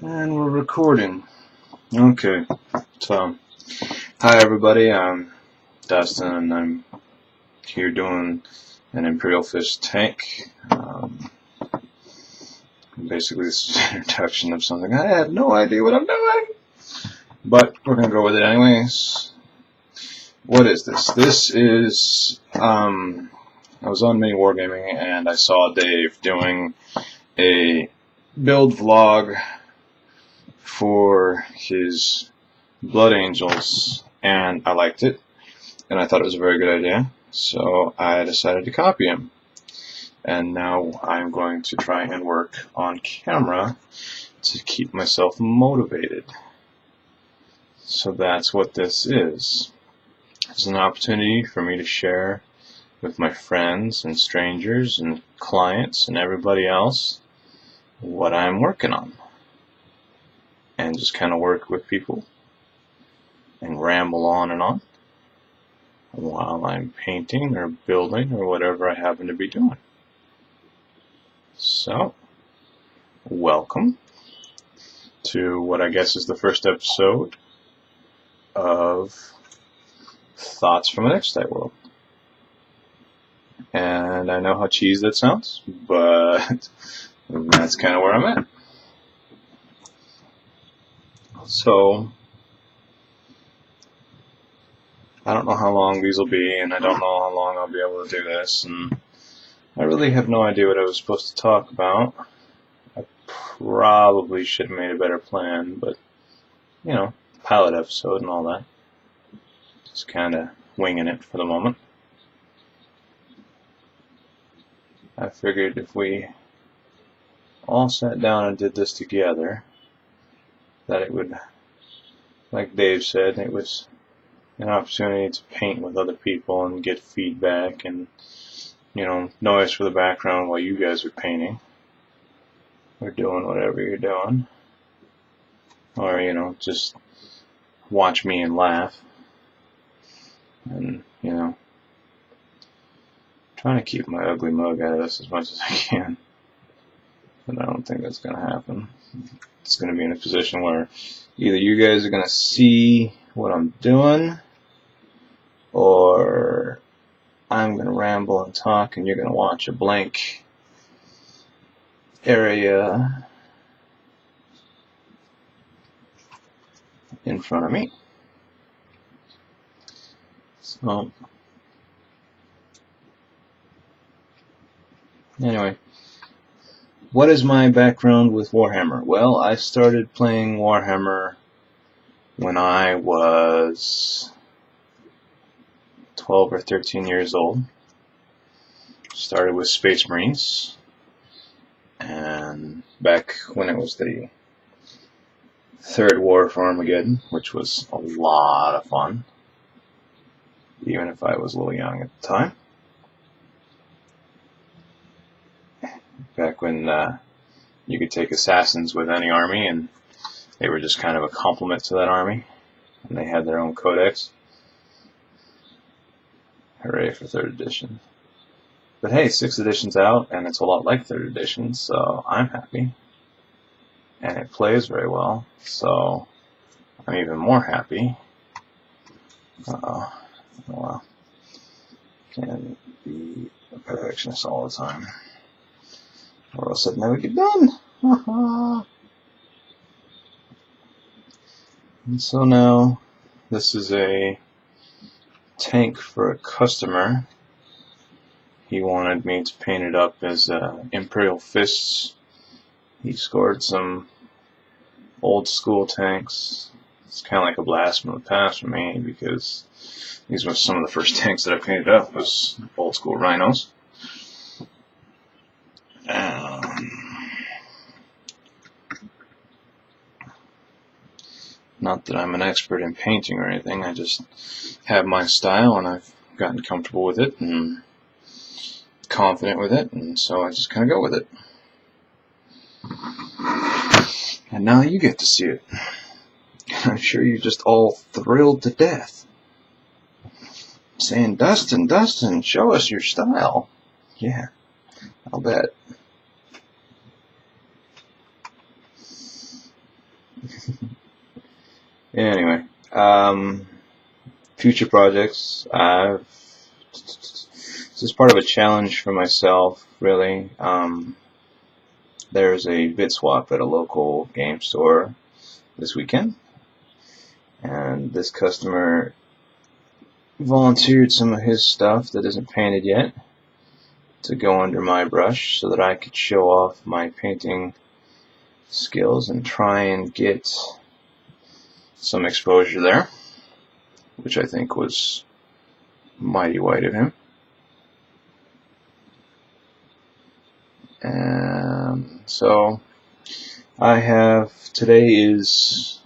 And we're recording. Okay, so hi everybody, I'm Dustin and I'm here doing an Imperial Fish tank. Basically this is an introduction of something I have no idea what I'm doing, but we're going to go with it anyways. What is this? This is, I was on Mini Wargaming and I saw Dave doing a build vlog for his Blood Angels, and I liked it, and I thought it was a very good idea, so I decided to copy him. And now I'm going to try and work on camera to keep myself motivated. So that's what this is. It's an opportunity for me to share with my friends and strangers and clients and everybody else what I'm working on. And just kind of work with people and ramble on while I'm painting or building or whatever I happen to be doing. So, welcome to what I guess is the first episode of Thoughts from an Exodite World. And I know how cheesy that sounds, but that's kind of where I'm at. So, I don't know how long these will be, and I don't know how long I'll be able to do this, and I really have no idea what I was supposed to talk about. I probably should have made a better plan, but, you know, pilot episode and all that. Just kind of winging it for the moment. I figured if we all sat down and did this together, that it would, like Dave said, it was an opportunity to paint with other people and get feedback and, you know, noise for the background while you guys are painting or doing whatever you're doing, or, you know, just watch me and laugh, and, you know, trying to keep my ugly mug out of this as much as I can, but I don't think that's going to happen. It's going to be in a position where either you guys are going to see what I'm doing, or I'm going to ramble and talk and you're going to watch a blank area in front of me. So, anyway, what is my background with Warhammer? Well, I started playing Warhammer when I was 12 or 13 years old. Started with Space Marines, and back when it was the Third War for Armageddon, which was a lot of fun, even if I was a little young at the time. Back when you could take assassins with any army, and they were just kind of a complement to that army, and they had their own codex. Hooray for 3rd edition. But hey, 6th edition's out, and it's a lot like 3rd edition, so I'm happy. And it plays very well, so I'm even more happy. Uh-oh. Well, can't be a perfectionist all the time, or else I'd never get done. And so now, this is a tank for a customer. He wanted me to paint it up as Imperial Fists. He scored some old school tanks. It's kind of like a blast from the past for me, because these were some of the first tanks that I painted up, was old school rhinos. Not that I'm an expert in painting or anything, I just have my style and I've gotten comfortable with it and confident with it, and so I just kind of go with it. And now you get to see it. I'm sure you're just all thrilled to death, saying, Dustin, show us your style. Yeah, I'll bet. Anyway, future projects. This is part of a challenge for myself, really. There's a bit swap at a local game store this weekend, and this customer volunteered some of his stuff that isn't painted yet to go under my brush so that I could show off my painting skills and try and get some exposure there, which I think was mighty white of him. And so today is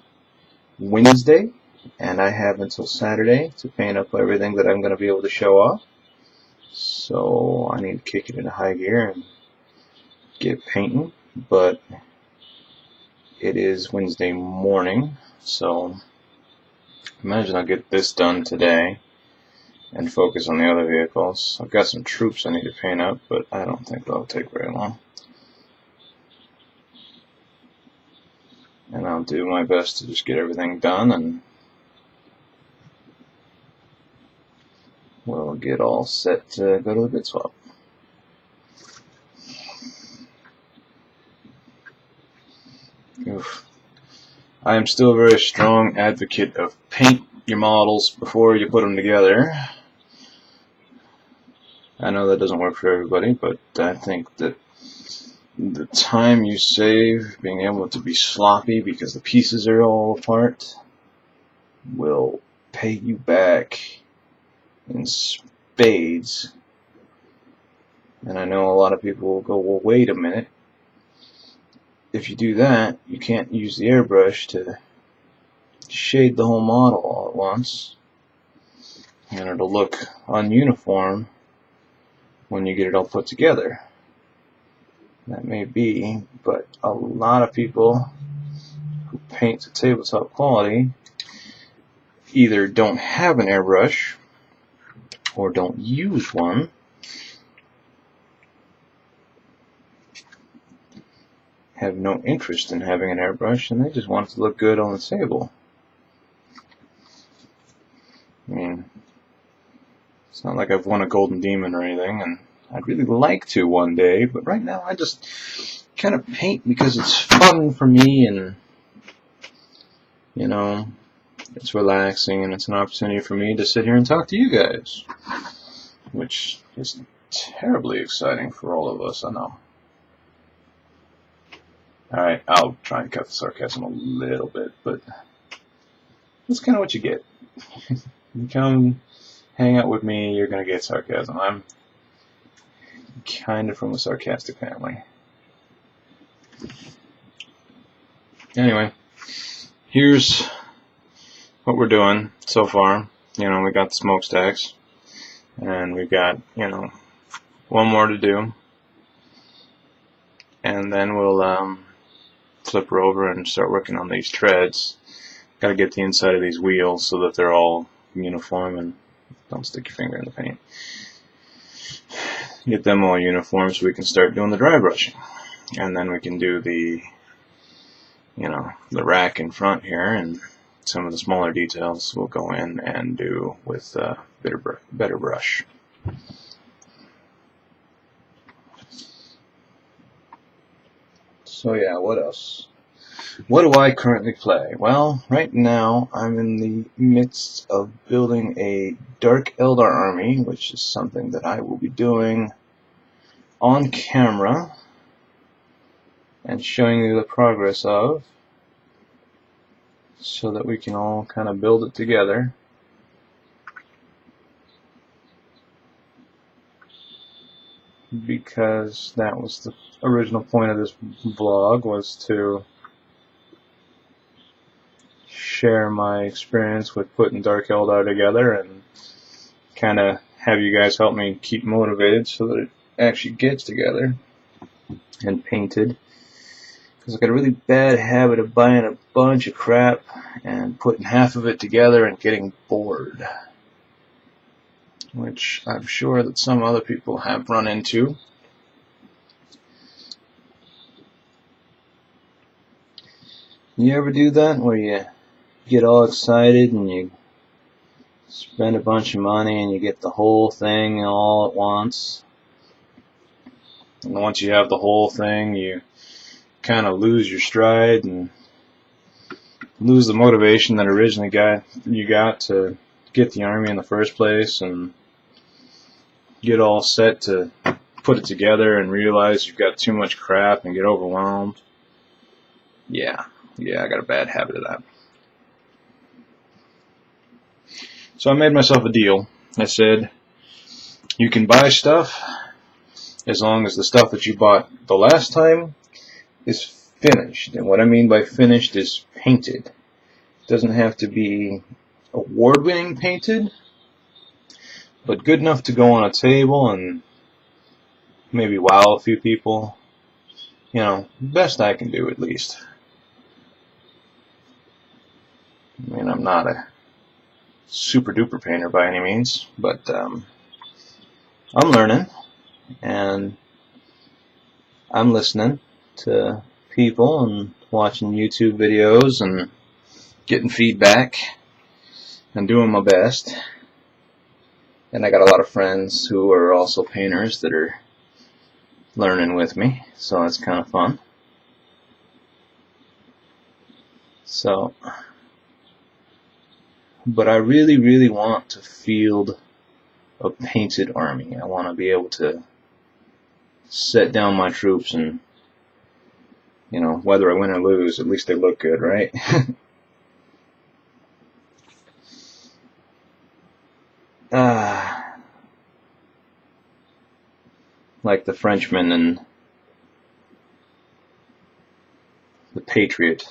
Wednesday, and I have until Saturday to paint up everything that I'm going to be able to show off. So I need to kick it into high gear and get painting, but it is Wednesday morning, so imagine I'll get this done today and focus on the other vehicles. I've got some troops I need to paint up, but I don't think that'll take very long. And I'll do my best to just get everything done, and we'll get all set to go to the bit swap. Oof. I am still a very strong advocate of paint your models before you put them together. I know that doesn't work for everybody, but I think that the time you save being able to be sloppy because the pieces are all apart will pay you back in spades. And I know a lot of people will go, well, wait a minute. If you do that, you can't use the airbrush to shade the whole model all at once, and it'll look ununiform when you get it all put together. That may be, but a lot of people who paint to tabletop quality either don't have an airbrush or don't use one, have no interest in having an airbrush, and they just want it to look good on the table. I mean, it's not like I've won a golden demon or anything, and I'd really like to one day, but right now I just kind of paint because it's fun for me, and you know, it's relaxing, and it's an opportunity for me to sit here and talk to you guys, which is terribly exciting for all of us, I know. Alright, I'll try and cut the sarcasm a little bit, but that's kind of what you get. You come hang out with me, you're going to get sarcasm. I'm kind of from a sarcastic family. Anyway, here's what we're doing so far. You know, we got the smokestacks, and we've got, you know, one more to do, and then we'll flip her over and start working on these treads. Got to get the inside of these wheels so that they're all uniform and don't stick your finger in the paint. Get them all uniform so we can start doing the dry brushing, and then we can do the, you know, the rack in front here, and some of the smaller details we'll go in and do with better brush. So yeah, what else? What do I currently play? Well, right now I'm in the midst of building a Dark Eldar army, which is something that I will be doing on camera and showing you the progress of, so that we can all kind of build it together. Because that was the original point of this vlog, was to share my experience with putting Dark Eldar together and kind of have you guys help me keep motivated so that it actually gets together and painted. Because I've got a really bad habit of buying a bunch of crap and putting half of it together and getting bored, which I'm sure that some other people have run into. You ever do that where you get all excited and you spend a bunch of money and you get the whole thing all at once? And once you have the whole thing, you kind of lose your stride and lose the motivation that originally you got to get the Army in the first place, and get all set to put it together and realize you've got too much crap and get overwhelmed. Yeah, I got a bad habit of that. So I made myself a deal. I said, you can buy stuff as long as the stuff that you bought the last time is finished. And what I mean by finished is painted. It doesn't have to be award-winning painted, but good enough to go on a table and maybe wow a few people. You know, best I can do, at least. I mean, I'm not a super duper painter by any means, but I'm learning, and I'm listening to people and watching YouTube videos and getting feedback and doing my best. And I got a lot of friends who are also painters that are learning with me, so it's kind of fun. So, but I really want to field a painted army. I want to be able to set down my troops and, you know, whether I win or lose, at least they look good, right? Like the Frenchman and the Patriot,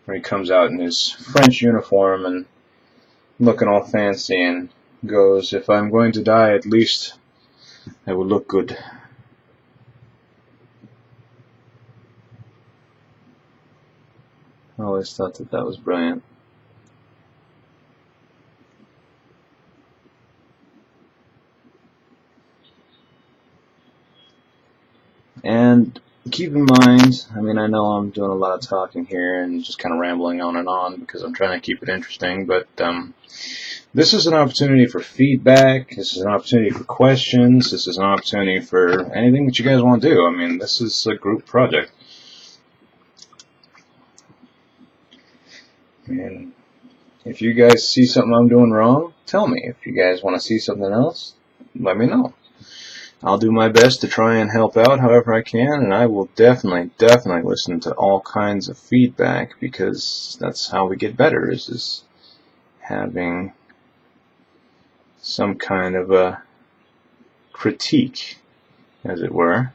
where he comes out in his French uniform and looking all fancy and goes, if I'm going to die, at least I will look good. I always thought that that was brilliant. And keep in mind, I mean, I know I'm doing a lot of talking here and just kind of rambling on and on because I'm trying to keep it interesting, but this is an opportunity for feedback, this is an opportunity for questions, this is an opportunity for anything that you guys want to do. I mean, this is a group project. And if you guys see something I'm doing wrong, tell me. If you guys want to see something else, let me know. I'll do my best to try and help out however I can, and I will definitely listen to all kinds of feedback, because that's how we get better, is having some kind of a critique, as it were,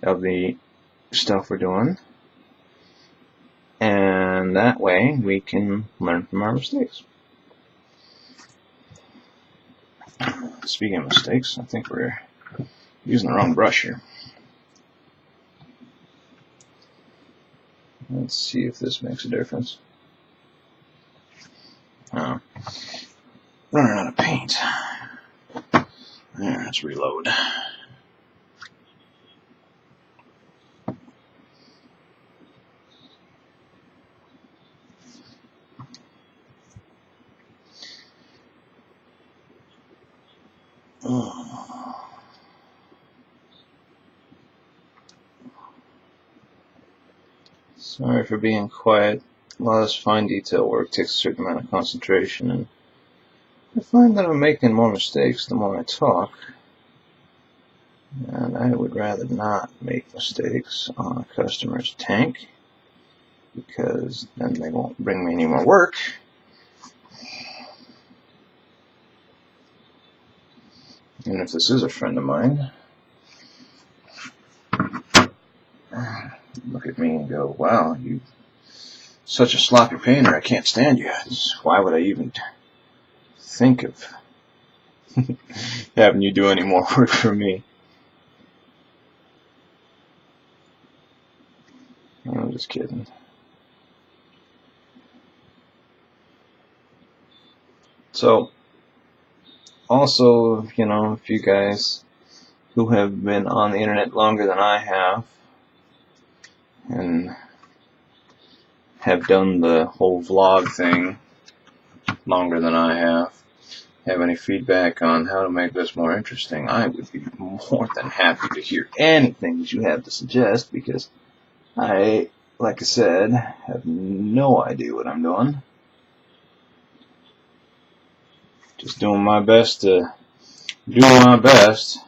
of the stuff we're doing, and that way we can learn from our mistakes. Speaking of mistakes, I think we're using the wrong brush here. Let's see if this makes a difference. Oh, running out of paint. There, let's reload. Oh. Sorry for being quiet. A lot of this fine detail work takes a certain amount of concentration, and I find that I'm making more mistakes the more I talk, and I would rather not make mistakes on a customer's tank, because then they won't bring me any more work. And if this is a friend of mine, look at me and go, wow, you're such a sloppy painter, I can't stand you. Why would I even think of having you do any more work for me? I'm just kidding. So, also, you know, if you guys who have been on the internet longer than I have and have done the whole vlog thing longer than I have any feedback on how to make this more interesting, I would be more than happy to hear anything that you have to suggest, because I, like I said, have no idea what I'm doing. Just doing my best to do my best.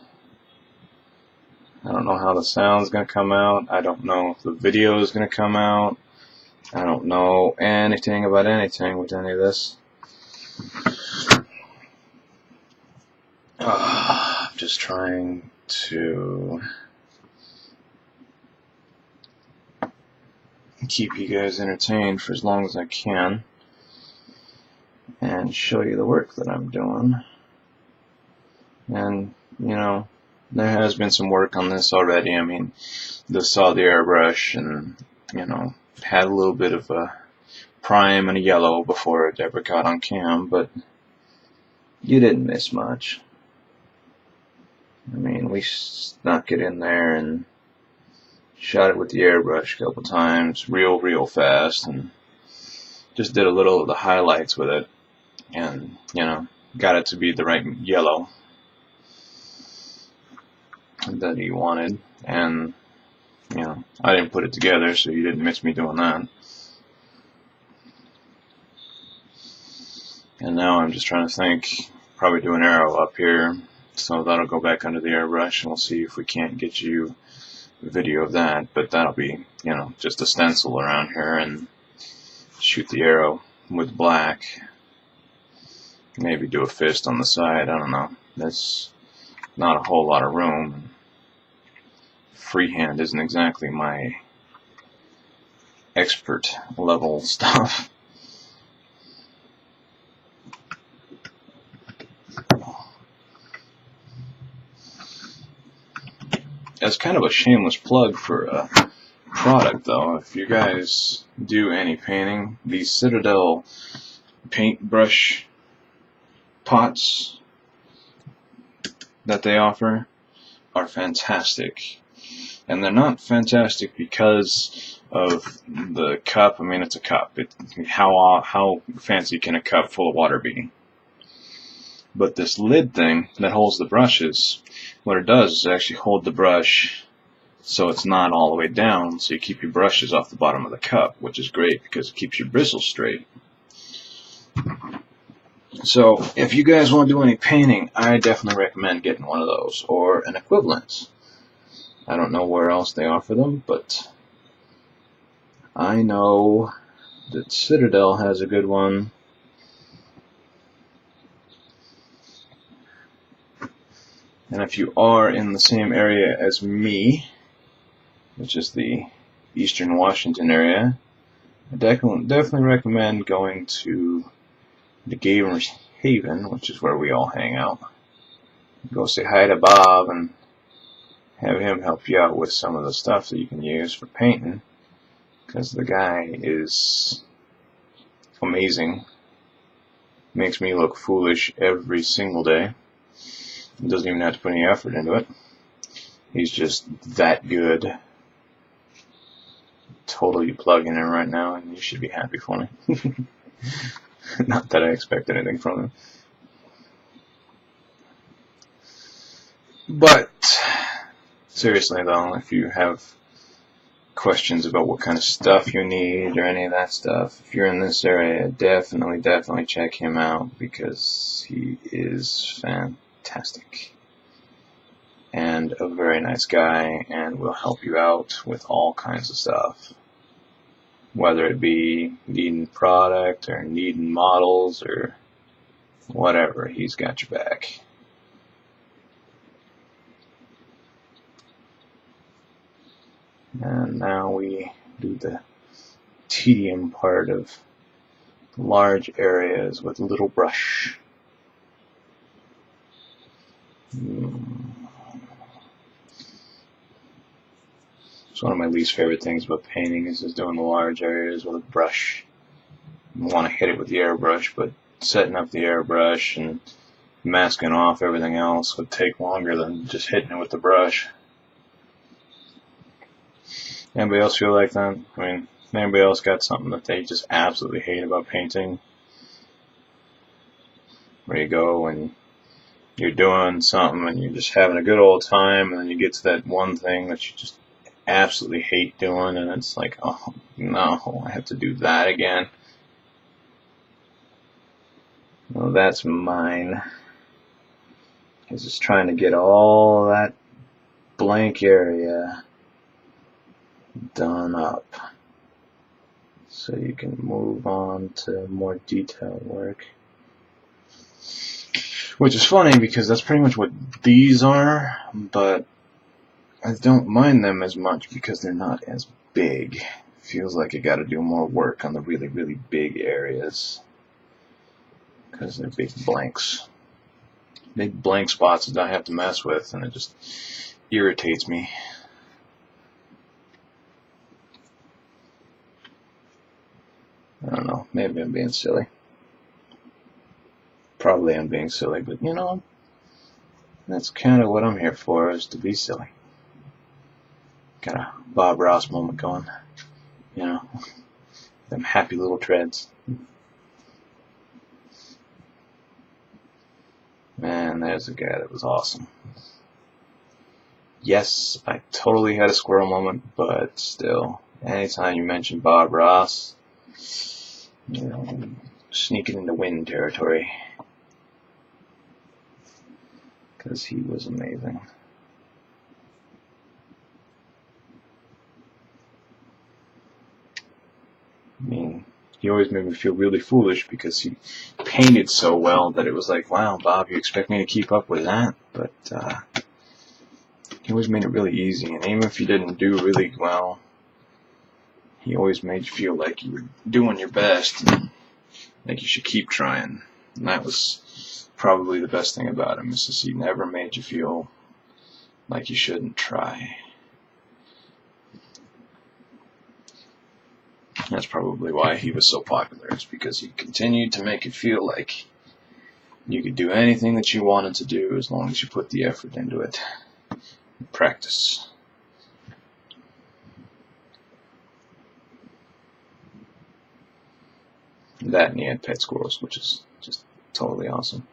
I don't know how the sound's going to come out. I don't know if the video is going to come out. I don't know anything about anything with any of this. I'm just trying to keep you guys entertained for as long as I can and show you the work that I'm doing. And, you know, there has been some work on this already. I mean, this saw the airbrush and, you know, had a little bit of a prime and a yellow before it ever got on cam, but you didn't miss much. I mean, we snuck it in there and shot it with the airbrush a couple times real fast, and just did a little of the highlights with it, and, you know, got it to be the right yellow that he wanted. And, you know, I didn't put it together, so you didn't miss me doing that. And now I'm just trying to think, probably do an arrow up here, so that'll go back under the airbrush, and we'll see if we can't get you a video of that. But that'll be, you know, just a stencil around here and shoot the arrow with black. Maybe do a fist on the side, I don't know. There's not a whole lot of room. Freehand isn't exactly my expert level stuff. As kind of a shameless plug for a product, though, if you guys do any painting, these Citadel paintbrush pots that they offer are fantastic. And they're not fantastic because of the cup. I mean, it's a cup. How fancy can a cup full of water be? But this lid thing that holds the brushes, what it does is actually hold the brush so it's not all the way down, so you keep your brushes off the bottom of the cup, which is great because it keeps your bristles straight. So if you guys want to do any painting, I definitely recommend getting one of those, or an equivalent. I don't know where else they offer them, but I know that Citadel has a good one. And if you are in the same area as me, which is the Eastern Washington area, I definitely recommend going to the Gamers Haven, which is where we all hang out. Go say hi to Bob and have him help you out with some of the stuff that you can use for painting, because the guy is amazing. Makes me look foolish every single day. He doesn't even have to put any effort into it. He's just that good. Totally plugging in right now, and you should be happy for me. Not that I expect anything from him. But seriously though, if you have questions about what kind of stuff you need or any of that stuff, if you're in this area, definitely check him out, because he is fantastic and a very nice guy, and will help you out with all kinds of stuff, whether it be needing product or needing models or whatever. He's got your back. And now we do the tedium part of large areas with little brush. It's one of my least favorite things about painting, is just doing the large areas with a brush. You want to hit it with the airbrush, but setting up the airbrush and masking off everything else would take longer than just hitting it with the brush. Anybody else feel like that? I mean, anybody else got something that they just absolutely hate about painting? Where you go and you're doing something and you're just having a good old time, and then you get to that one thing that you just absolutely hate doing, and it's like, oh no, I have to do that again. Well, that's mine. It's just trying to get all that blank area done up so you can move on to more detailed work. Which is funny because that's pretty much what these are, but I don't mind them as much because they're not as big. Feels like I gotta do more work on the really, really big areas because they're big blanks. Big blank spots that I have to mess with, and it just irritates me. I don't know, maybe I'm being silly. Probably I'm being silly, but you know, that's kind of what I'm here for, is to be silly. Got a Bob Ross moment going, you know, them happy little treads. Man, there's a guy that was awesome. Yes, I totally had a squirrel moment, but still, anytime you mention Bob Ross, you know, sneaking into win territory. Because he was amazing. I mean, he always made me feel really foolish because he painted so well that it was like, wow, Bob, you expect me to keep up with that? But he always made it really easy, and even if you didn't do really well, he always made you feel like you were doing your best, and like you should keep trying. And that was probably the best thing about him, is he never made you feel like you shouldn't try. That's probably why he was so popular. It's because he continued to make it feel like you could do anything that you wanted to do as long as you put the effort into it. Practice. That, and he had pet squirrels, which is just totally awesome.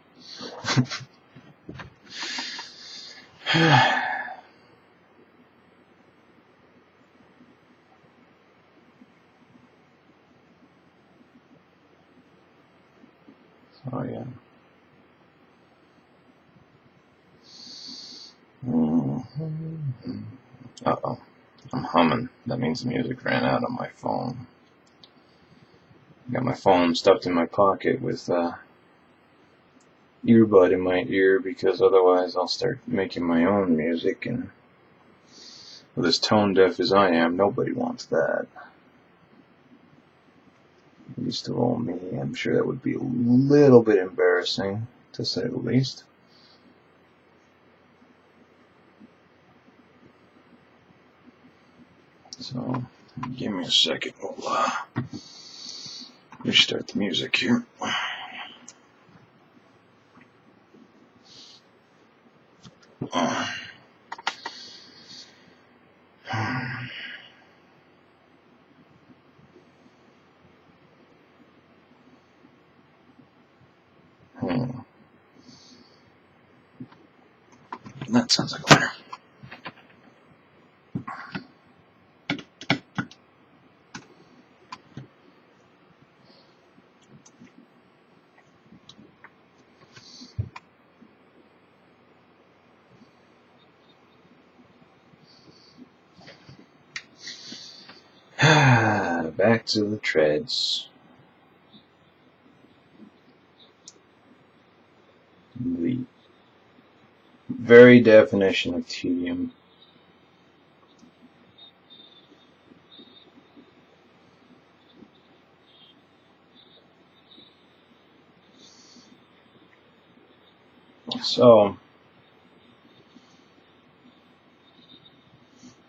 Oh yeah. Uh-oh. I'm humming. That means the music ran out on my phone. Got my phone stuffed in my pocket with earbud in my ear, because otherwise I'll start making my own music, and with as tone deaf as I am, nobody wants that. At least of all me. I'm sure that would be a little bit embarrassing, to say the least. So, give me a second. We'll restart the music here. That sounds like a winner. Back to the treads. The very definition of tedium. So,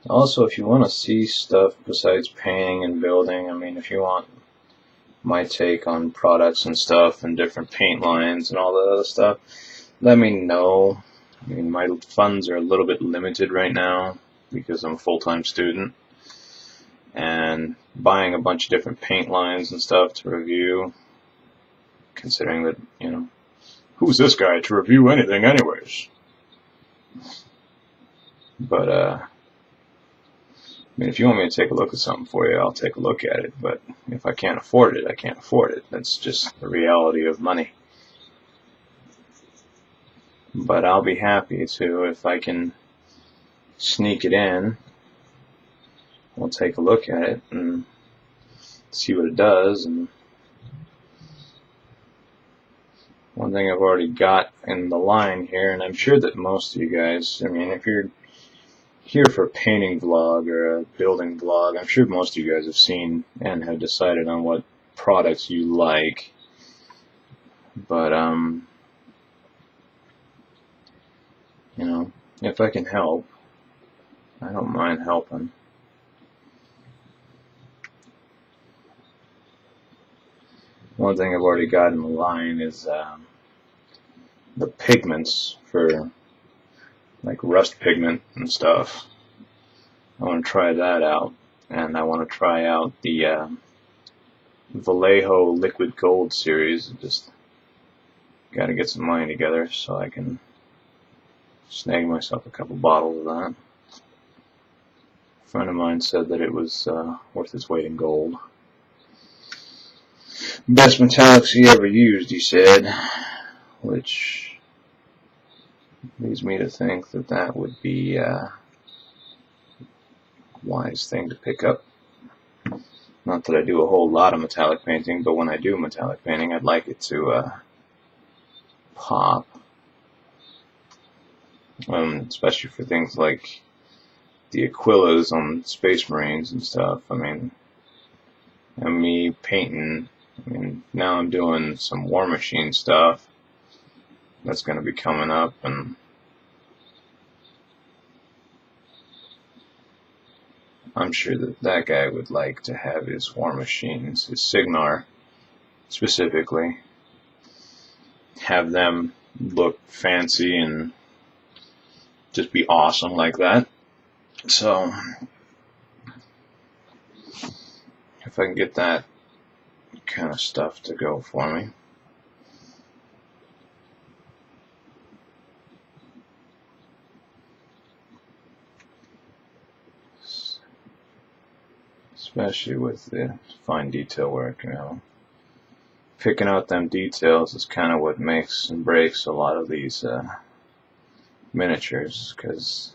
also, if you want to see stuff besides painting and building, I mean, if you want my take on products and stuff and different paint lines and all that other stuff, let me know. I mean, my funds are a little bit limited right now because I'm a full-time student. been buying a bunch of different paint lines and stuff to review, considering that, you know, who's this guy to review anything anyways? But, I mean, if you want me to take a look at something for you, I'll take a look at it. But if I can't afford it, I can't afford it. That's just the reality of money. But I'll be happy to, if I can sneak it in, I'll take a look at it and see what it does. And one thing I've already got in the line here, and I'm sure that most of you guys, I mean, if you're here for a painting vlog or a building vlog, I'm sure most of you guys have seen and have decided on what products you like. But, you know, if I can help, I don't mind helping. One thing I've already got in the line is the pigments for like rust pigment and stuff. I want to try that out, and I want to try out the Vallejo Liquid Gold series. Just got to get some money together so I can snag myself a couple bottles of that. A friend of mine said that it was worth its weight in gold. Best metallics he ever used, he said, which leads me to think that that would be a wise thing to pick up. Not that I do a whole lot of metallic painting, but when I do metallic painting, I'd like it to pop. Especially for things like the Aquillas on Space Marines and stuff. I mean, and me painting, I mean, now I'm doing some War Machine stuff that's going to be coming up, and I'm sure that that guy would like to have his War Machines, his Signar specifically, have them look fancy and just be awesome like that. So if I can get that kind of stuff to go for me. Especially with the fine detail work, you know. Picking out them details is kind of what makes and breaks a lot of these miniatures, because,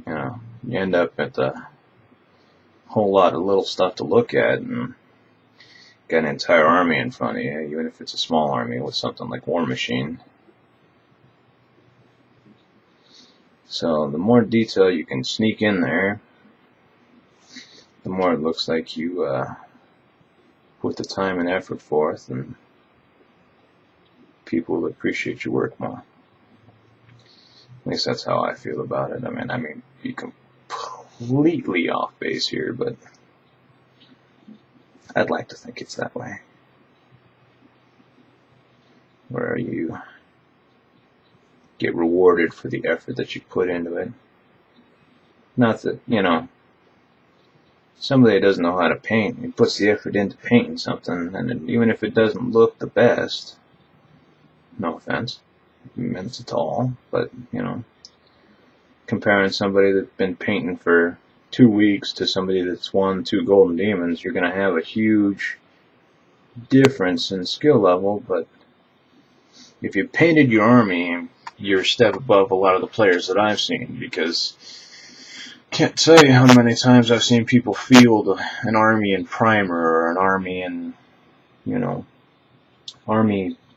you know, you end up with a whole lot of little stuff to look at and got an entire army in front of you, even if it's a small army with something like War Machine. So the more detail you can sneak in there, the more it looks like you put the time and effort forth, and people will appreciate your work more. At least that's how I feel about it. I mean, be completely off base here, but I'd like to think it's that way. Where you get rewarded for the effort that you put into it. Not that, you know, somebody that doesn't know how to paint, he puts the effort into painting something, and even if it doesn't look the best, no offense meant at all, but, you know, comparing somebody that's been painting for 2 weeks to somebody that's won 2 Golden Demons, you're going to have a huge difference in skill level. But if you painted your army, you're a step above a lot of the players that I've seen, because can't tell you how many times I've seen people field an army in primer, or an army in, you know,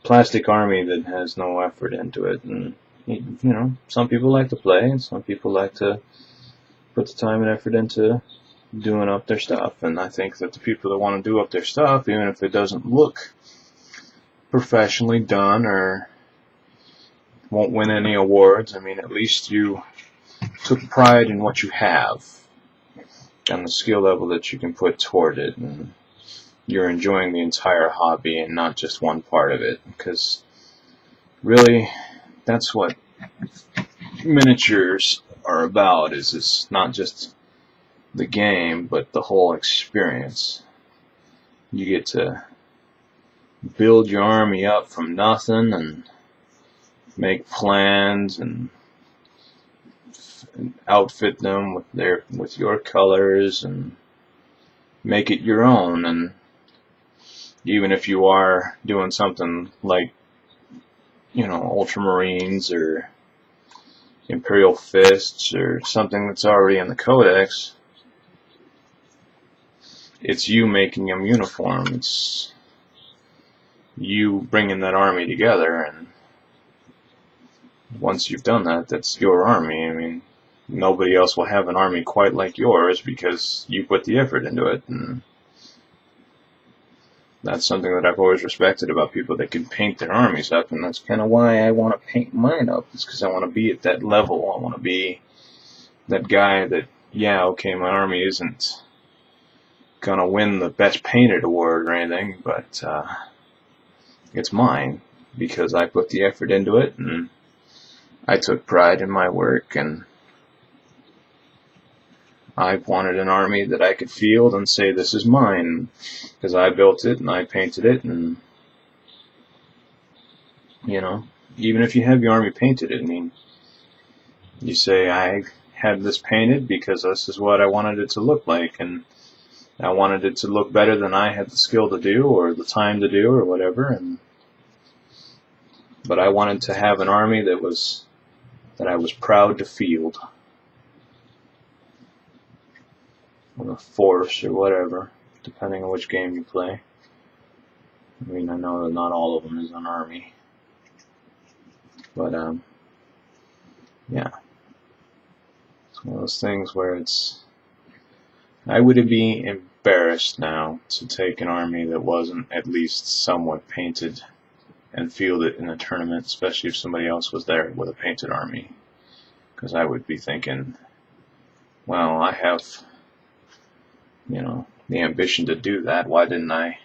plastic army that has no effort into it. And, you know, some people like to play, and some people like to put the time and effort into doing up their stuff. And I think that the people that want to do up their stuff, even if it doesn't look professionally done or won't win any awards, I mean, at least you took pride in what you have and the skill level that you can put toward it, and you're enjoying the entire hobby and not just one part of it. Because really, that's what miniatures are about. Is it's not just the game, but the whole experience. You get to build your army up from nothing and make plans and outfit them with your colors and make it your own. And even if you are doing something like, Ultramarines or Imperial Fists or something that's already in the Codex, it's you making them uniform. It's you bringing that army together, and once you've done that, that's your army. I mean, nobody else will have an army quite like yours because you put the effort into it, and that's something that I've always respected about people that can paint their armies up, and that's kind of why I want to paint mine up. It's because I want to be at that level. I want to be that guy that, yeah, okay, my army isn't gonna win the best painted award or anything, but it's mine because I put the effort into it, and I took pride in my work, and I wanted an army that I could field and say, this is mine, because I built it and I painted it. And even if you have your army painted, I mean, you say, I had this painted because this is what I wanted it to look like, and I wanted it to look better than I had the skill to do or the time to do or whatever. But I wanted to have an army that I was proud to field, or a force or whatever, depending on which game you play. I mean, I know that not all of them is an army, but yeah, it's one of those things where I would be embarrassed now to take an army that wasn't at least somewhat painted and field it in a tournament, especially if somebody else was there with a painted army, because I would be thinking, well, I have the ambition to do that. Why didn't I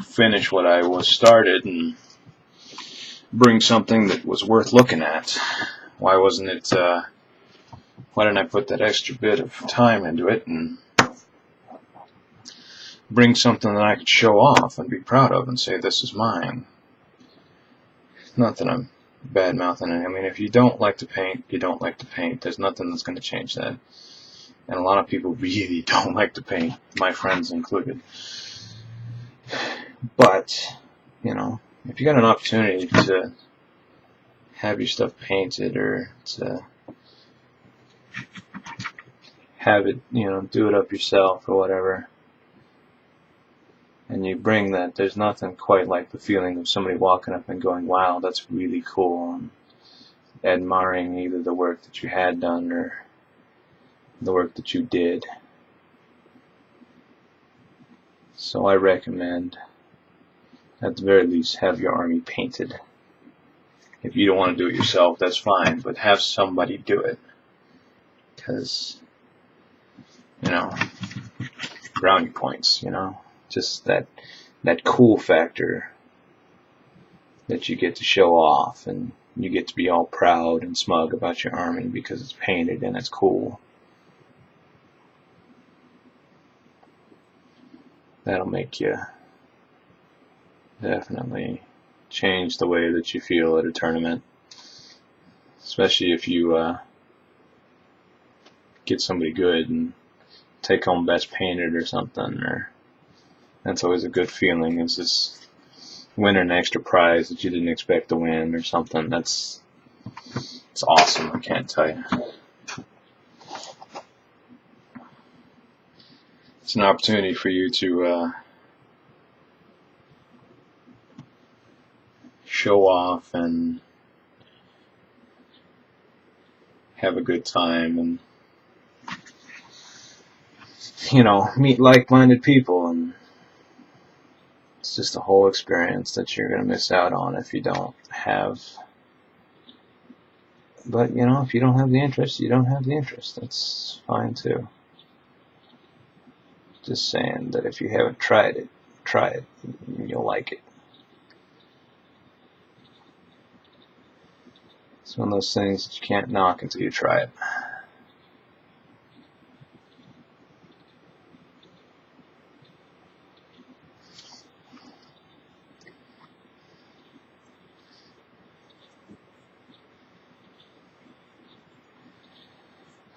finish what I was started and bring something that was worth looking at? Why wasn't it, why didn't I put that extra bit of time into it and bring something that I could show off and be proud of and say, this is mine? Not that I'm bad-mouthing it. I mean, if you don't like to paint, you don't like to paint. There's nothing that's going to change that. And a lot of people really don't like to paint, my friends included. But, if you got an opportunity to have your stuff painted or to have it, do it up yourself or whatever, and you bring that, there's nothing quite like the feeling of somebody walking up and going, wow, that's really cool, and admiring either the work that you had done or the work that you did. So I recommend, at the very least, have your army painted. If you don't want to do it yourself, that's fine, but have somebody do it. Because, brownie points, just that cool factor that you get to show off, and you get to be all proud and smug about your army because it's painted and it's cool. That'll make you definitely change the way that you feel at a tournament, especially if you get somebody good and take home best painted or something. Or that's always a good feeling, is just winning an extra prize that you didn't expect to win or something. It's awesome, I can't tell you. It's an opportunity for you to show off and have a good time and meet like-minded people, and it's just a whole experience that you're going to miss out on if you don't have. But if you don't have the interest, you don't have the interest. That's fine too. Just saying that if you haven't tried it, try it, and you'll like it. It's one of those things that you can't knock until you try it.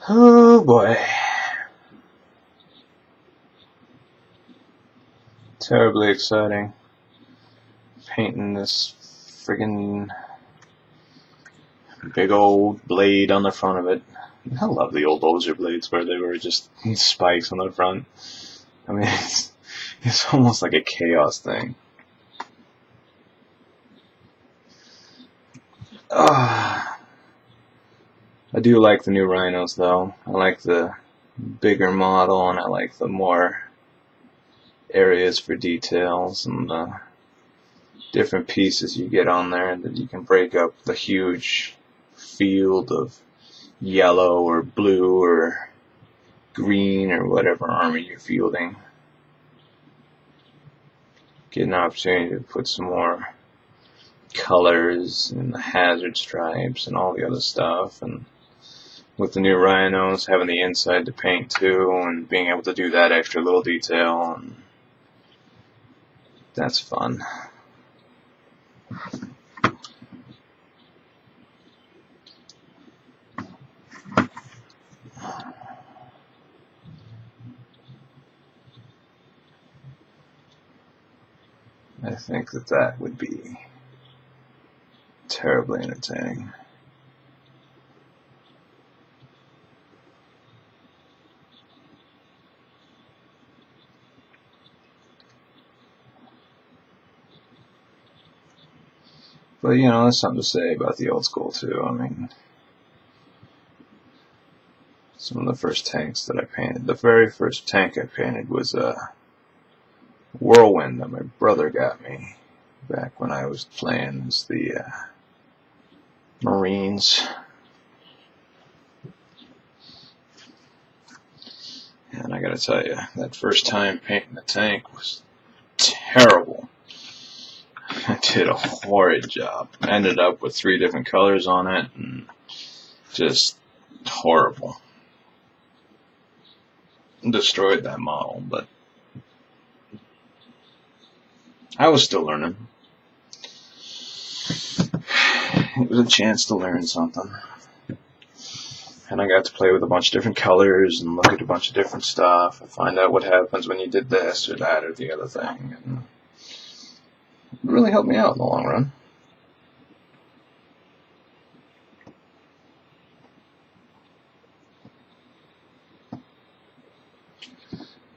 Oh boy. Terribly exciting. Painting this friggin' big old blade on the front of it. I love the old Ozer blades where they were just spikes on the front. I mean, it's almost like a chaos thing. I do like the new rhinos though. I like the bigger model and I like the more areas for details and the different pieces you get on there that you can break up the huge field of yellow or blue or green or whatever army you're fielding. Get an opportunity to put some more colors and the hazard stripes and all the other stuff, and with the new rhinos having the inside to paint too and being able to do that extra little detail, and that's fun. I think that would be terribly entertaining. But you know, there's something to say about the old school too. I mean, some of the first tanks that I painted, the very first tank I painted was a Whirlwind that my brother got me back when I was playing as the Marines. And I gotta tell you, that first time painting the tank was terrible. I did a horrid job. I ended up with 3 different colors on it, and just horrible. Destroyed that model, but I was still learning. It was a chance to learn something. And I got to play with a bunch of different colors and look at a bunch of different stuff and find out what happens when you did this or that or the other thing. And it really helped me out in the long run.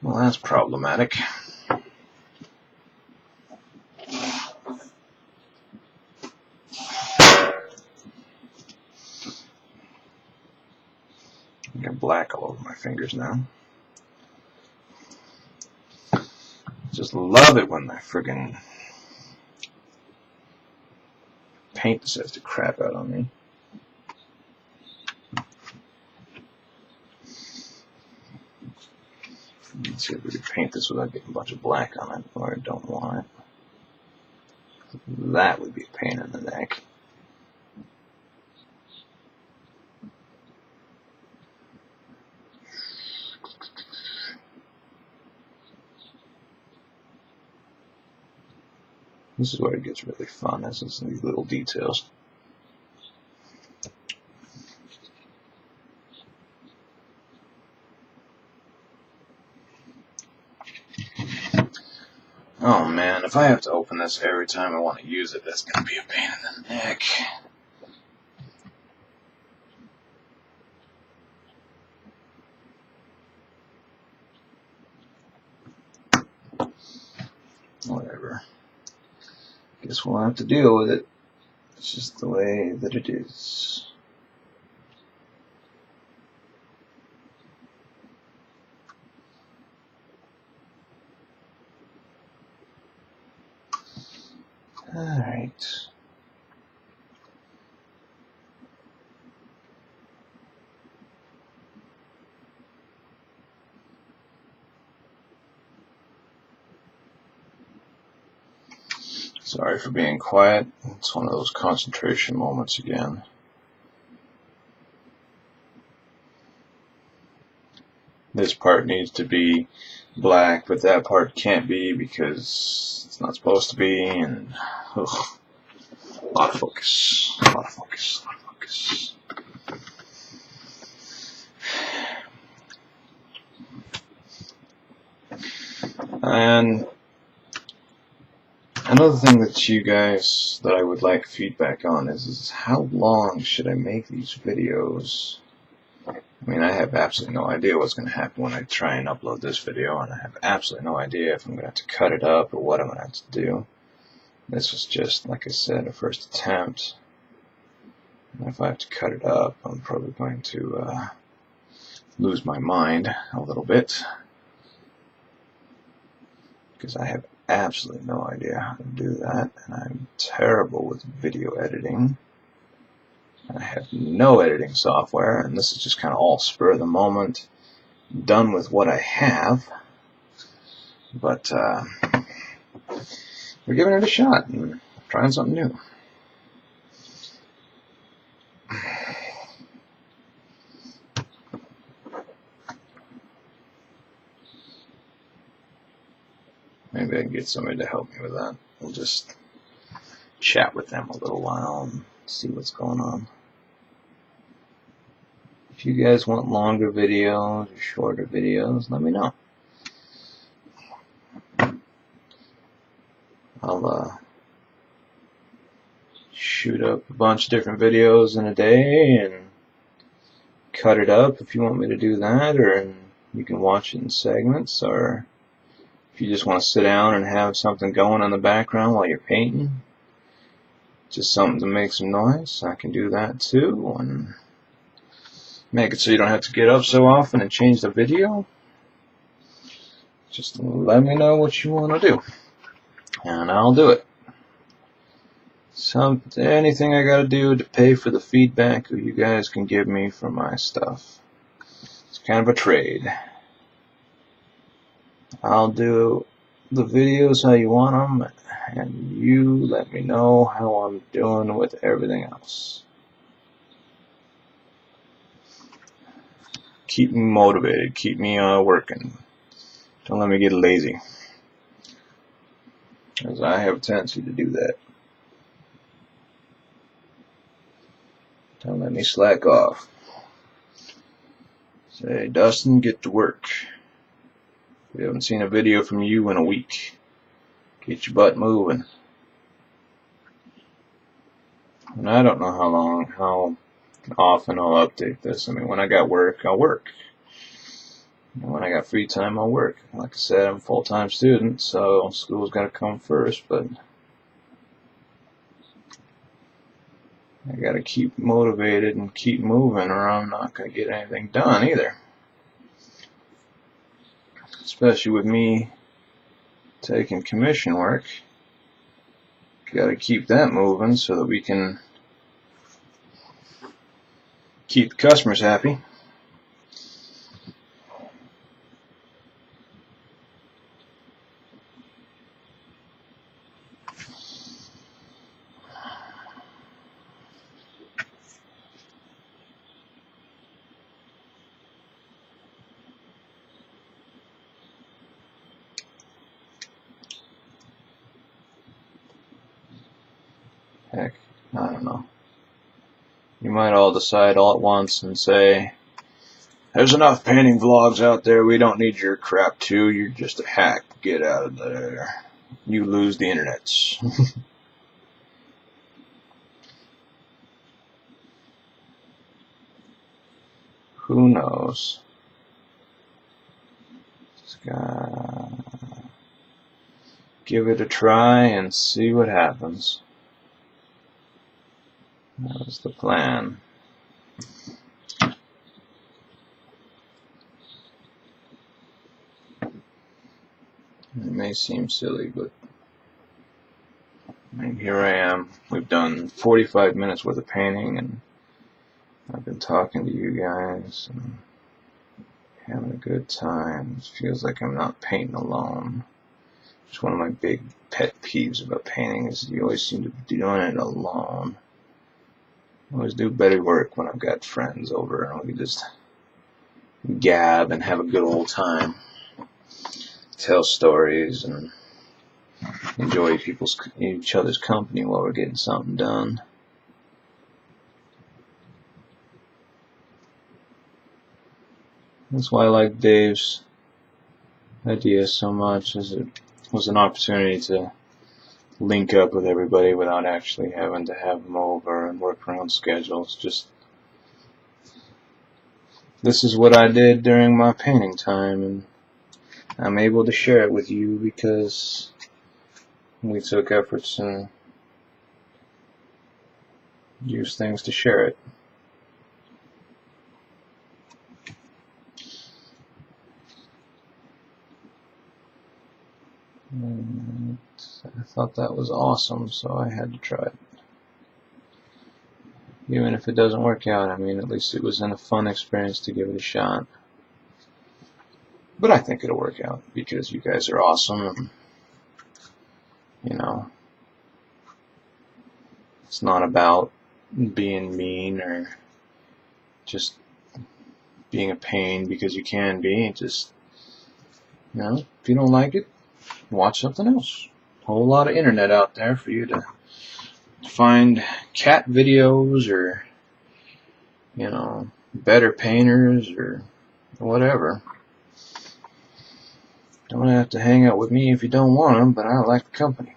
Well, that's problematic. I got black all over my fingers now. Just love it when that friggin' paint decides to crap out on me. Let's see if we can paint this without getting a bunch of black on it, or I don't want it. That would be a pain in the neck. This is where it gets really fun, is these little details. Oh man, if I have to open this every time I want to use it, that's going to be a pain in the neck. Whatever. Guess we'll have to deal with it. It's just the way that it is. Alright. Sorry for being quiet. It's one of those concentration moments again. This part needs to be black, but that part can't be because it's not supposed to be, and ugh, a lot of focus, a lot of focus, a lot of focus. And another thing that I would like feedback on is how long should I make these videos? I mean, I have absolutely no idea what's going to happen when I try and upload this video, and I have absolutely no idea if I'm going to have to cut it up or what I'm going to have to do. This was just, like I said, a first attempt. And if I have to cut it up, I'm probably going to lose my mind a little bit, because I have absolutely no idea how to do that, and I'm terrible with video editing. I have no editing software, and this is just kind of all spur of the moment, done with what I have. But we're giving it a shot and trying something new. Maybe I can get somebody to help me with that. We'll just chat with them a little while and see what's going on. If you guys want longer videos or shorter videos, let me know. I'll shoot up a bunch of different videos in a day and cut it up if you want me to do that, or you can watch it in segments, or if you just want to sit down and have something going in the background while you're painting, just something to make some noise, I can do that too, and make it so you don't have to get up so often and change the video. Just let me know what you want to do, and I'll do it. Anything I gotta do to pay for the feedback you guys can give me for my stuff. It's kind of a trade. I'll do the videos how you want them, and you let me know how I'm doing with everything else. Keep me motivated, keep me working. Don't let me get lazy, because I have a tendency to do that. Don't let me slack off. Say, Dustin, get to work. We haven't seen a video from you in a week. Get your butt moving. And I don't know how often I'll update this. I mean, when I got work, I'll work. And when I got free time, I'll work. Like I said, I'm a full-time student, so school's got to come first, but I got to keep motivated and keep moving, or I'm not going to get anything done either. Especially with me taking commission work. Got to keep that moving so that we can keep the customers happy. Heck, I don't know. You might all decide all at once and say, there's enough painting vlogs out there, we don't need your crap too, you're just a hack, get out of there. You lose the internets. Who knows? Just gotta give it a try and see what happens. That was the plan. It may seem silly, but I mean, here I am. We've done 45 minutes worth of painting, and I've been talking to you guys and having a good time. It feels like I'm not painting alone. It's one of my big pet peeves about painting is you always seem to be doing it alone. I always do better work when I've got friends over and we can just gab and have a good old time. Tell stories and enjoy each other's company while we're getting something done. That's why I like Dave's idea so much as it was an opportunity to link up with everybody without actually having to have them over and work around schedules. Just, this is what I did during my painting time, and I'm able to share it with you because we took efforts and used things to share it. And I thought that was awesome, so I had to try it. Even if it doesn't work out, I mean, at least it was a fun experience to give it a shot. But I think it'll work out because you guys are awesome, and, you know, it's not about being mean or just being a pain because you can be. Just, you know, if you don't like it, watch something else. A whole lot of internet out there for you to find cat videos or, you know, better painters or whatever. Don't have to hang out with me if you don't want them, but I like the company.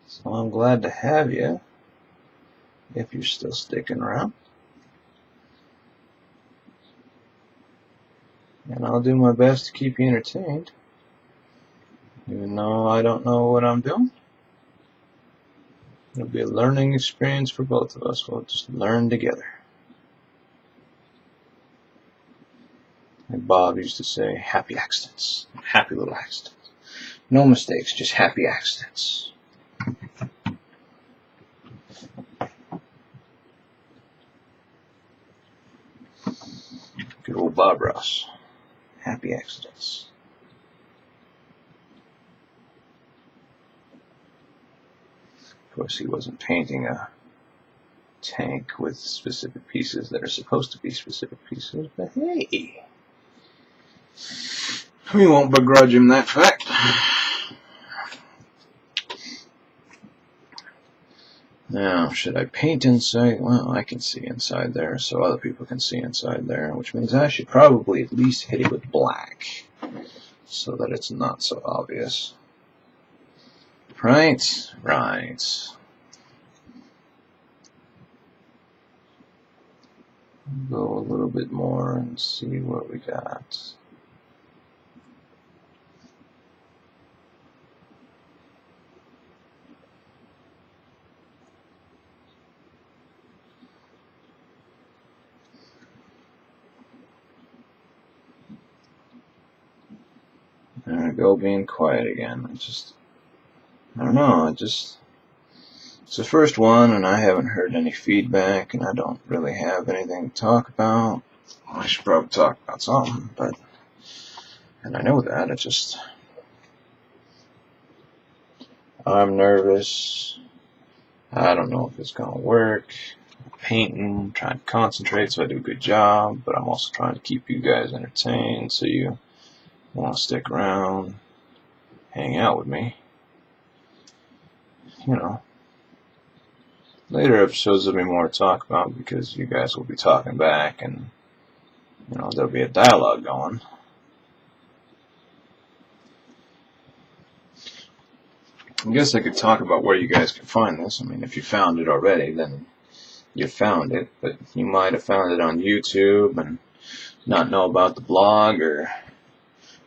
So I'm glad to have you if you're still sticking around. And I'll do my best to keep you entertained, even though I don't know what I'm doing. It'll be a learning experience for both of us. We'll just learn together. Like Bob used to say, happy accidents. Happy little accidents. No mistakes, just happy accidents. Good old Bob Ross. Happy accidents. Of course, he wasn't painting a tank with specific pieces that are supposed to be specific pieces, but hey, we won't begrudge him that fact. Now, should I paint inside? Well, I can see inside there, so other people can see inside there, which means I should probably at least hit it with black so that it's not so obvious. Right, right. Go a little bit more and see what we got. There we go, being quiet again. I don't know, it's the first one, and I haven't heard any feedback, and I don't really have anything to talk about. Well, I should probably talk about something, and I know that, I'm nervous. I don't know if it's gonna work. I'm painting, trying to concentrate so I do a good job, but I'm also trying to keep you guys entertained so you want to stick around, hang out with me. You know, later episodes there'll be more to talk about because you guys will be talking back, and you know, there'll be a dialogue going. I guess I could talk about where you guys can find this. I mean, if you found it already, then you found it, but you might have found it on YouTube and not know about the blog, or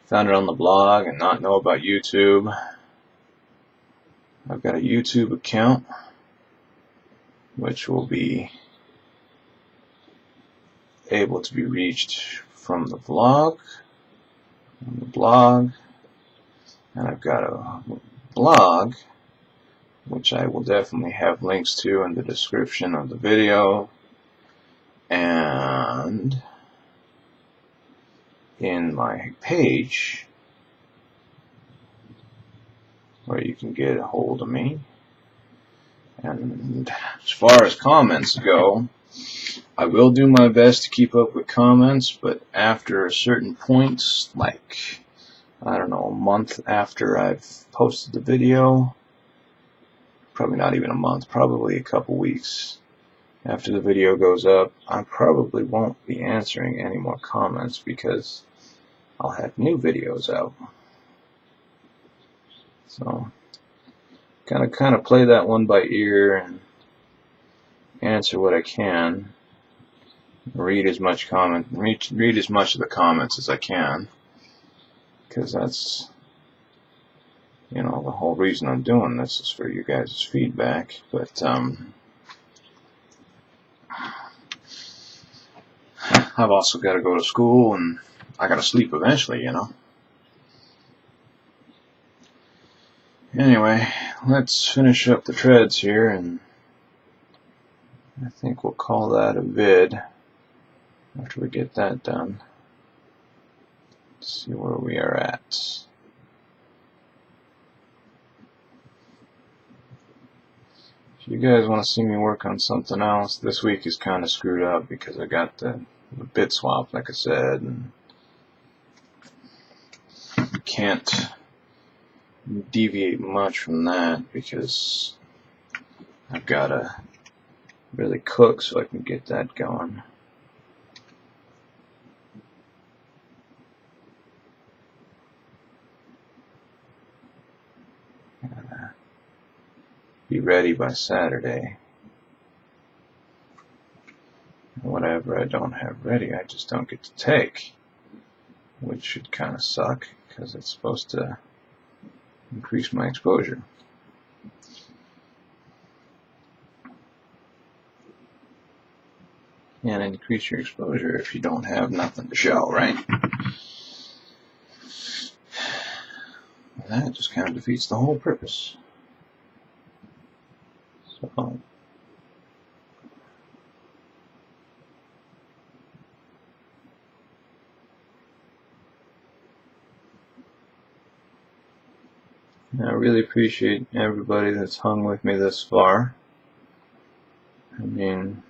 found it on the blog and not know about YouTube. I've got a YouTube account which will be able to be reached from the blog, and I've got a blog which I will definitely have links to in the description of the video and in my page where you can get a hold of me. And as far as comments go, I will do my best to keep up with comments, but after a certain point, like, I don't know, a month after I've posted the video, probably not even a month, probably a couple weeks after the video goes up, I probably won't be answering any more comments because I'll have new videos out. So kind of play that one by ear and answer what I can. Read as much of the comments as I can, because that's, you know, the whole reason I'm doing this is for you guys' feedback. But I've also got to go to school and I got to sleep eventually, you know. Anyway, let's finish up the treads here, and I think we'll call that a vid after we get that done. Let's see where we are at. If you guys want to see me work on something else, this week is kind of screwed up because I got the bit swap, like I said, and can't deviate much from that because I've got to really cook so I can get that going. Gotta be ready by Saturday. And whatever I don't have ready, I just don't get to take, which should kind of suck because it's supposed to increase my exposure. And increase your exposure if you don't have nothing to show, right? That just kind of defeats the whole purpose. So I really appreciate everybody that's hung with me this far. I mean,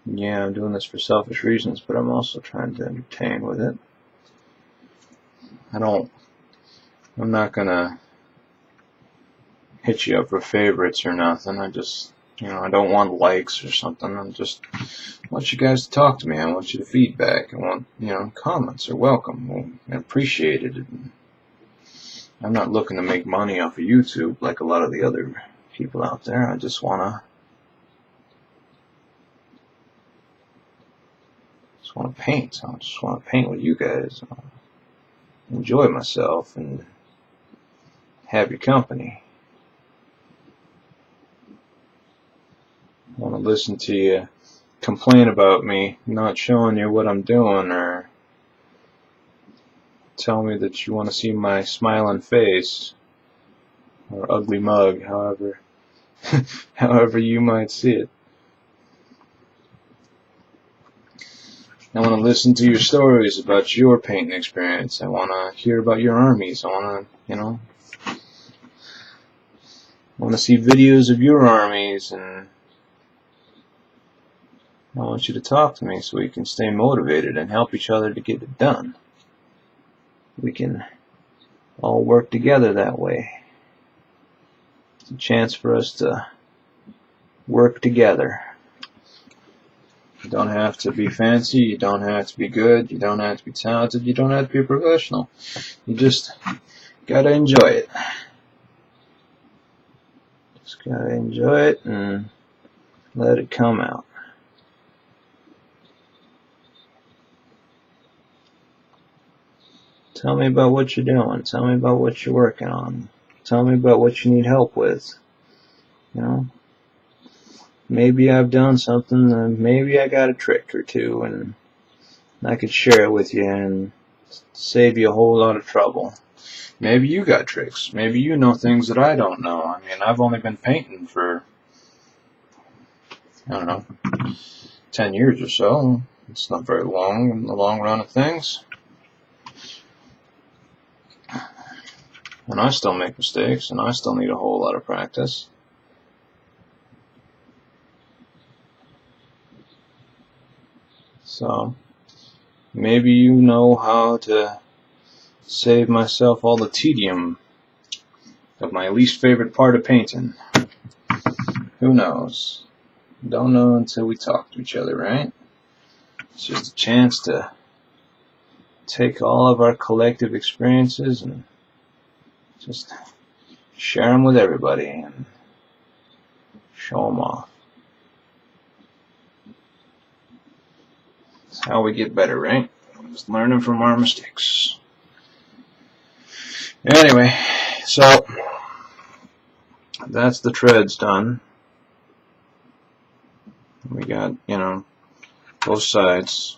yeah, I'm doing this for selfish reasons, but I'm also trying to entertain with it. I'm not gonna hit you up for favorites or nothing. I just, you know, I don't want likes or something. I want you guys to talk to me. I want you to feedback. I want, you know, comments are welcome and appreciated. I'm not looking to make money off of YouTube like a lot of the other people out there. I just wanna paint. I just want to paint with you guys, enjoy myself, and have your company. I want to listen to you complain about me not showing you what I'm doing, or tell me that you want to see my smiling face or ugly mug, however you might see it. I want to listen to your stories about your painting experience. I want to hear about your armies. I want to, you know, I want to see videos of your armies, and I want you to talk to me so we can stay motivated and help each other to get it done. We can all work together that way. It's a chance for us to work together. You don't have to be fancy, you don't have to be good, you don't have to be talented, you don't have to be a professional. You just gotta enjoy it. Just gotta enjoy it and let it come out. Tell me about what you're doing. Tell me about what you're working on. Tell me about what you need help with. You know? Maybe I've done something, and maybe I got a trick or two, and I could share it with you and save you a whole lot of trouble. Maybe you got tricks. Maybe you know things that I don't know. I mean, I've only been painting for, I don't know, 10 years or so. It's not very long in the long run of things. And I still make mistakes, and I still need a whole lot of practice. So, maybe you know how to save myself all the tedium of my least favorite part of painting. Who knows? Don't know until we talk to each other, right? It's just a chance to take all of our collective experiences and just share them with everybody and show them off. That's how we get better, right? Just learning from our mistakes. Anyway, so that's the treads done. We got, both sides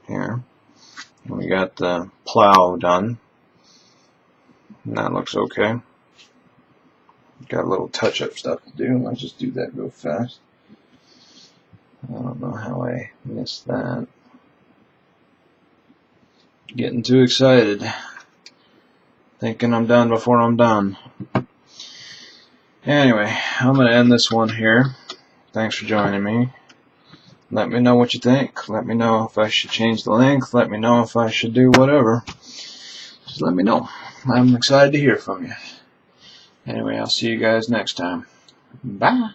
here. We got the plow done. And that looks okay. Got a little touch-up stuff to do. I'll just do that real fast. I don't know how I missed that. Getting too excited. Thinking I'm done before I'm done. Anyway, I'm going to end this one here. Thanks for joining me. Let me know what you think. Let me know if I should change the length. Let me know if I should do whatever. Just let me know. I'm excited to hear from you. Anyway, I'll see you guys next time. Bye.